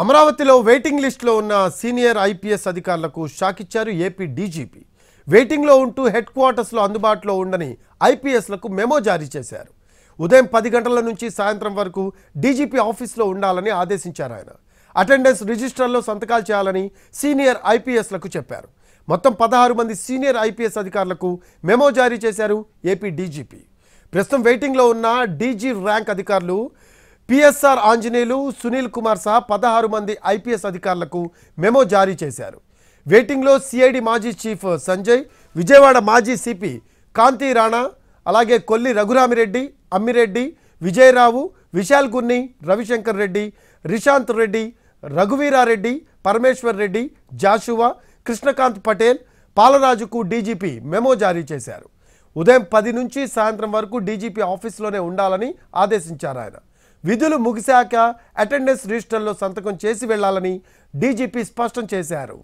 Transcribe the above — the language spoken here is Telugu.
అమరావతిలో వెయిటింగ్ లిస్టులో ఉన్న సీనియర్ ఐపీఎస్ అధికారులకు షాక్ ఇచ్చారు ఏపీ డీజీపీ. వెయిటింగ్లో ఉంటూ హెడ్ క్వార్టర్స్లో అందుబాటులో ఉండని ఐపీఎస్లకు మెమో జారీ చేశారు. ఉదయం 10 గంటల నుంచి సాయంత్రం వరకు డీజీపీ ఆఫీస్లో ఉండాలని ఆదేశించారు. ఆయన అటెండెన్స్ రిజిస్టర్లో సంతకాలు చేయాలని సీనియర్ ఐపీఎస్లకు చెప్పారు. మొత్తం 16 మంది సీనియర్ ఐపీఎస్ అధికారులకు మెమో జారీ చేశారు ఏపీ డీజీపీ. ప్రస్తుతం వెయిటింగ్లో ఉన్న డీజీ ర్యాంక్ అధికారులు పిఎస్ఆర్ ఆంజనేయులు, సునీల్ కుమార్ సహా 16 మంది ఐపీఎస్ అధికారులకు మెమో జారీ చేశారు. వెయిటింగ్లో సిఐడి మాజీ చీఫ్ సంజయ్, విజయవాడ మాజీ సిపి కాంతి రాణా, అలాగే కొల్లి రఘురామిరెడ్డి, అమ్మిరెడ్డి, విజయరావు, విశాల్ గున్ని, రవిశంకర్ రెడ్డి, రిషాంత్ రెడ్డి, రఘువీరారెడ్డి, పరమేశ్వర్ రెడ్డి, జాషువా, కృష్ణకాంత్ పటేల్, పాలరాజుకు డీజీపీ మెమో జారీ చేశారు. ఉదయం 10 నుంచి సాయంత్రం వరకు డీజీపీ ఆఫీస్లోనే ఉండాలని ఆదేశించారు. ఆయన విధులు ముగిశాక అటెండెన్స్ రిజిస్టర్లో సంతకం చేసి వెళ్లాలని డీజీపీ స్పష్టం చేశారు.